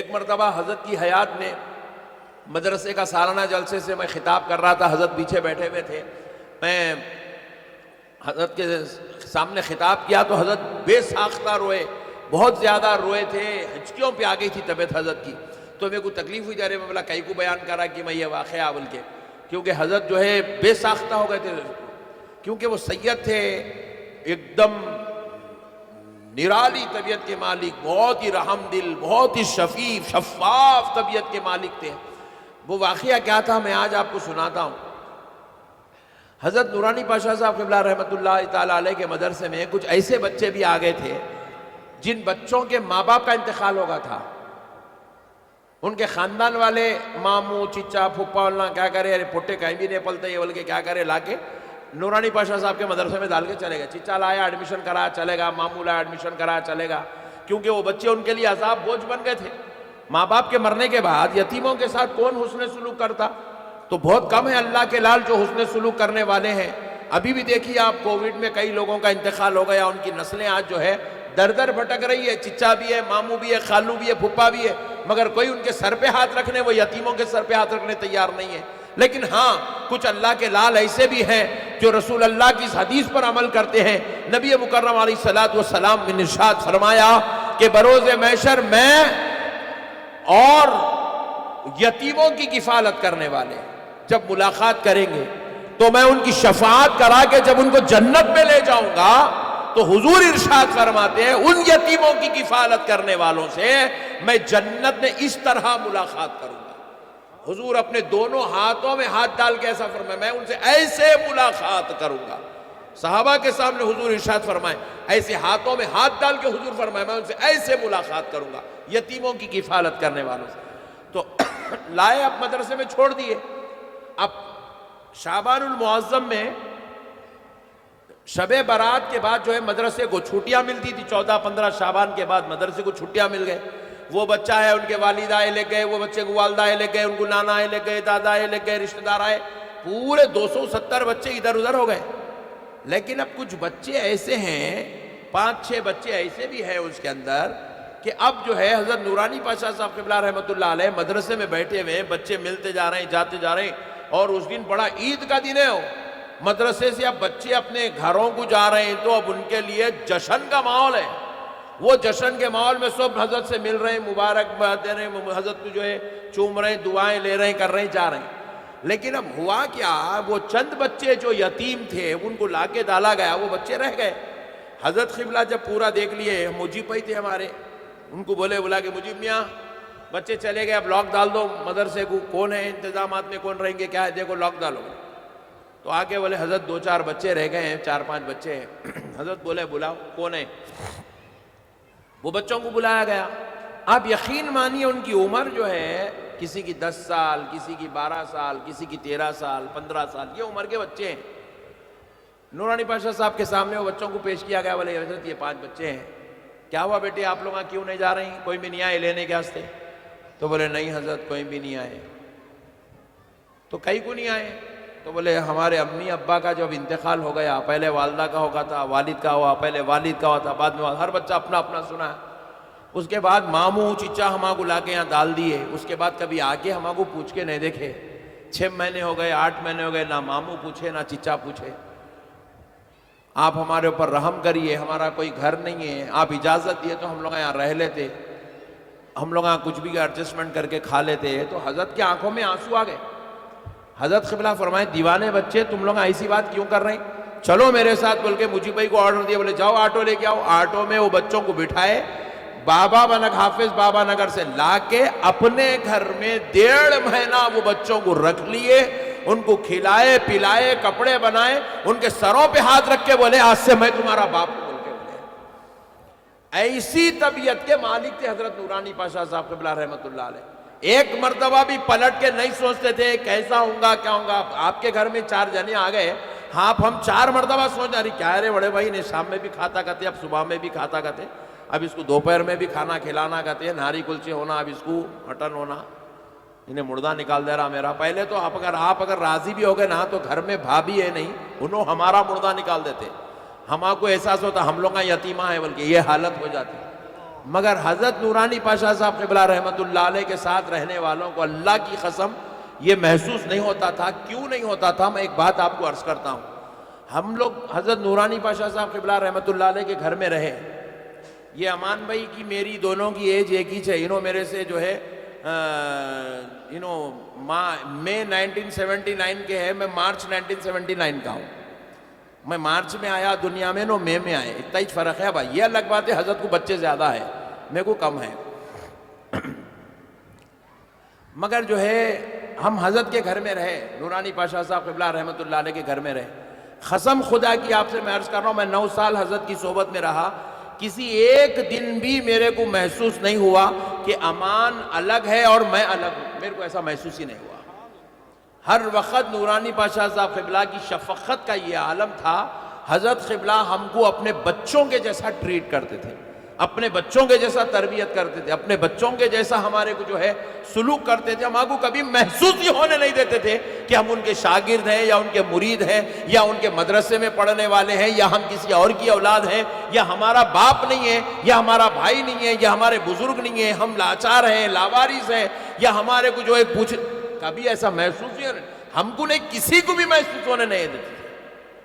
ایک مرتبہ حضرت کی حیات میں مدرسے کا سالانہ جلسے سے میں خطاب کر رہا تھا، حضرت پیچھے بیٹھے ہوئے تھے، میں حضرت کے سامنے خطاب کیا تو حضرت بے ساختہ روئے، بہت زیادہ روئے تھے، ہچکیوں پہ آ گئی تھی طبیعت حضرت کی. تو میرے کو تکلیف ہوئی جا رہی، میں بولا کئی کو بیان کرا کہ میں یہ واقعہ بول کے، کیونکہ حضرت جو ہے بے ساختہ ہو گئے تھے، کیونکہ وہ سید تھے، ایک دم نرالی طبیعت کے مالک، بہت ہی رحم دل، بہت ہی شفاف طبیعت کے مالک تھے. وہ واقعہ کیا تھا میں آج آپ کو سناتا ہوں. حضرت نورانی پاشا صاحب قبلہ رحمۃ اللہ تعالیٰ علیہ کے مدرسے میں کچھ ایسے بچے بھی آ گئے تھے جن بچوں کے ماں باپ کا انتقال ہوگا تھا. ان کے خاندان والے ماموں چچا پھپھا اللہ کیا کرے، ارے پھٹے کہیں بھی نہیں پلتے یہ بول کے کیا کرے، لا کے نورانی پاشا صاحب کے مدرسے میں ڈال کے چلے گا. چچا لایا ایڈمیشن کرا چلے گا، ماموں لایا ایڈمیشن کرا چلے گا، کیونکہ وہ بچے ان کے لیے عذاب بوجھ بن گئے تھے. ماں باپ کے مرنے کے بعد یتیموں کے ساتھ کون حسن سلوک کرتا؟ تو بہت کم ہے اللہ کے لال جو حسن سلوک کرنے والے ہیں. ابھی بھی دیکھیے آپ، کووڈ میں کئی لوگوں کا انتقال ہو گیا، ان کی نسلیں آج جو ہے در در بھٹک رہی ہے. چچا بھی ہے، ماموں بھی ہے، خالو بھی ہے، پھپھا بھی ہے، مگر کوئی ان کے سر پہ ہاتھ رکھنے، وہ یتیموں کے سر پہ ہاتھ رکھنے تیار نہیں ہے. لیکن ہاں کچھ اللہ کے لال ایسے بھی ہیں جو رسول اللہ کی اس حدیث پر عمل کرتے ہیں. نبی مکرم علیہ الصلوۃ والسلام نے ارشاد فرمایا کہ بروز محشر میں اور یتیموں کی کفالت کرنے والے جب ملاقات کریں گے تو میں ان کی شفاعت کرا کے جب ان کو جنت میں لے جاؤں گا تو حضور ارشاد فرماتے ہیں ان یتیموں کی کفالت کرنے والوں سے میں جنت میں اس طرح ملاقات کروں گا. حضور اپنے دونوں ہاتھوں میں ہاتھ ڈال کے ایسا فرمائے میں ان سے ایسے ملاقات کروں گا. صحابہ کے سامنے حضور ارشاد فرمائے ایسے ہاتھوں میں ہاتھ ڈال کے حضور فرمائے میں ان سے ایسے ملاقات کروں گا یتیموں کی کفالت کرنے والوں سے. تو لائے اب مدرسے میں چھوڑ دیے. اب شعبان المعظم میں شب برات کے بعد جو ہے مدرسے کو چھٹیاں ملتی تھی، 14-15 شعبان کے بعد مدرسے کو چھٹیاں مل گئے. وہ بچہ ہے ان کے والد آئے لے گئے، وہ بچے کو والدہ آئے لے گئے، ان کو نانا آئے لے گئے، دادا آئے لے گئے، رشتہ دار آئے، پورے 270 بچے ادھر ادھر ہو گئے. لیکن اب کچھ بچے ایسے ہیں، 5-6 بچے ایسے بھی ہیں اس کے اندر کہ اب جو ہے حضرت نورانی پاشا صاحب قبلہ رحمۃ اللہ علیہ مدرسے میں بیٹھے ہوئے ہیں، بچے ملتے جا رہے ہیں، جاتے جا رہے ہیں، اور اس دن بڑا عید کا دن ہے. مدرسے سے اب بچے اپنے گھروں کو جا رہے ہیں تو اب ان کے لیے جشن کا ماحول ہے. وہ جشن کے ماحول میں سب حضرت سے مل رہے ہیں، مبارکباد دے رہے ہیں، حضرت کو جو ہے چوم رہے ہیں، دعائیں لے رہے ہیں، کر رہے ہیں، جا رہے ہیں. لیکن اب ہوا کیا، وہ چند بچے جو یتیم تھے ان کو لا کے ڈالا گیا، وہ بچے رہ گئے. حضرت قبلہ جب پورا دیکھ لیے، مجیب ہی تھے ہمارے، ان کو بولا کہ مجیب میاں بچے چلے گئے، اب لاک ڈال دو مدرسے کو، کون ہے انتظامات میں، کون رہیں گے، کیا ہے، دیکھو لاک ڈالو. تو آ کے بولے حضرت 2-4 بچے رہ گئے ہیں، 4-5 بچے ہیں. حضرت بولے بلاؤ کون ہے. وہ بچوں کو بلایا گیا. آپ یقین مانیے ان کی عمر جو ہے کسی کی 10 سال، کسی کی 12 سال، کسی کی 13 سال، 15 سال، یہ عمر کے بچے ہیں. نورانی پاشا صاحب کے سامنے وہ بچوں کو پیش کیا گیا. بولے حضرت یہ 5 بچے ہیں، کیا ہوا بیٹے آپ لوگ کیوں نہیں جا رہے ہیں، کوئی بھی نہیں آئے لینے کے واسطے؟ تو بولے نہیں حضرت کوئی بھی نہیں آئے. تو کئی کو نہیں آئے؟ تو بولے ہمارے امی ابا کا جب انتقال ہو گیا، پہلے والدہ کا ہوگا تھا، والد کا ہوا، پہلے والد کا ہوا تھا، بعد میں ہر بچہ اپنا اپنا سنا. اس کے بعد ماموں چچا ہما کو لا کے یہاں ڈال دیے. اس کے بعد کبھی آگے ہما کو پوچھ کے نہیں دیکھے. 6 مہینے ہو گئے، 8 مہینے ہو گئے، نہ ماموں پوچھے نہ چچا پوچھے. آپ ہمارے اوپر رحم کریے، ہمارا کوئی گھر نہیں ہے، آپ اجازت دیے تو ہم لوگ یہاں رہ لیتے، ہم لوگ یہاں کچھ بھی ایڈجسٹمنٹ کر کے کھا لیتے. تو حضرت کی آنکھوں میں آنسو آ گئے. حضرت قبلہ فرمائے دیوانے بچے تم لوگ ایسی بات کیوں کر رہے ہیں، چلو میرے ساتھ بول کے مجھے بھائی کو آرڈر دیا. بولے جاؤ آٹو لے کے آؤ. آٹو میں وہ بچوں کو بٹھائے، بابا بنک حافظ بابا نگر سے لا کے اپنے گھر میں 1.5 مہینہ وہ بچوں کو رکھ لیے، ان کو کھلائے پلائے، کپڑے بنائے، ان کے سروں پہ ہاتھ رکھ کے بولے آج سے میں تمہارا باپ ہوں بول کے بولے. ایسی طبیعت کے مالک تھے حضرت نورانی پاشا صاحب قبلہ رحمۃ اللہ علیہ. ایک مرتبہ بھی پلٹ کے نہیں سوچتے تھے کیسا ہوں گا کیا ہوں گا. آپ کے گھر میں 4 جنے آ گئے، ہاں ہم 4 مرتبہ سوچ رہے کیا ہے رے بڑے بھائی نے شام میں بھی کھاتا کرتے، اب صبح میں بھی کھاتا کرتے، اب اس کو دوپہر میں بھی کھانا کھلانا کرتے ہیں، نہاری کلچے ہونا، اب اس کو مٹن ہونا، انہیں مردہ نکال دے رہا میرا. پہلے تو آپ اگر راضی بھی ہو گئے نا تو گھر میں بھابھی ہے نہیں، انہوں ہمارا مردہ نکال دیتے. ہما کو احساس ہوتا ہم لوگ کا یتیمہ ہے بلکہ یہ حالت ہو جاتی. مگر حضرت نورانی پاشا صاحب قبلہ رحمۃ اللہ علیہ کے ساتھ رہنے والوں کو اللہ کی قسم یہ محسوس نہیں ہوتا تھا. کیوں نہیں ہوتا تھا؟ میں ایک بات آپ کو عرض کرتا ہوں. ہم لوگ حضرت نورانی پاشا صاحب قبلہ رحمۃ اللہ علیہ کے گھر میں رہے. یہ امان بھائی کی میری دونوں کی ایج ایک ہی ہے. انہوں میرے سے جو ہے مئی 1979 کے ہے, میں مارچ 1979 کا ہوں. میں مارچ میں آیا دنیا میں, مئی میں آئے, اتنا ہی فرق ہے بھائی. یہ الگ بات ہے حضرت کو بچے زیادہ ہے, میرے کو کم ہے. مگر جو ہے ہم حضرت کے گھر میں رہے, نورانی پاشا صاحب قبلہ رحمۃ اللہ علیہ کے گھر میں رہے. قسم خدا کی آپ سے میں عرض کر رہا ہوں, میں 9 سال حضرت کی صحبت میں رہا. کسی ایک دن بھی میرے کو محسوس نہیں ہوا کہ امان الگ ہے اور میں الگ ہوں. میرے کو ایسا محسوس ہی نہیں ہوا. ہر وقت نورانی پاشا صاحب قبلہ کی شفقت کا یہ عالم تھا. حضرت قبلہ ہم کو اپنے بچوں کے جیسا ٹریٹ کرتے تھے, اپنے بچوں کے جیسا تربیت کرتے تھے, اپنے بچوں کے جیسا ہمارے کو جو ہے سلوک کرتے تھے. ہم کو کبھی محسوس ہی ہونے نہیں دیتے تھے کہ ہم ان کے شاگرد ہیں یا ان کے مرید ہیں یا ان کے مدرسے میں پڑھنے والے ہیں یا ہم کسی اور کی اولاد ہیں یا ہمارا باپ نہیں ہے یا ہمارا بھائی نہیں ہے یا ہمارے بزرگ نہیں ہیں, ہم لاچار ہیں, لاوارث ہیں, یا ہمارے کو جو ہے کچھ. کبھی ایسا محسوس ہی ہم کو نہیں, کسی کو بھی محسوس ہونے نہیں دیتے.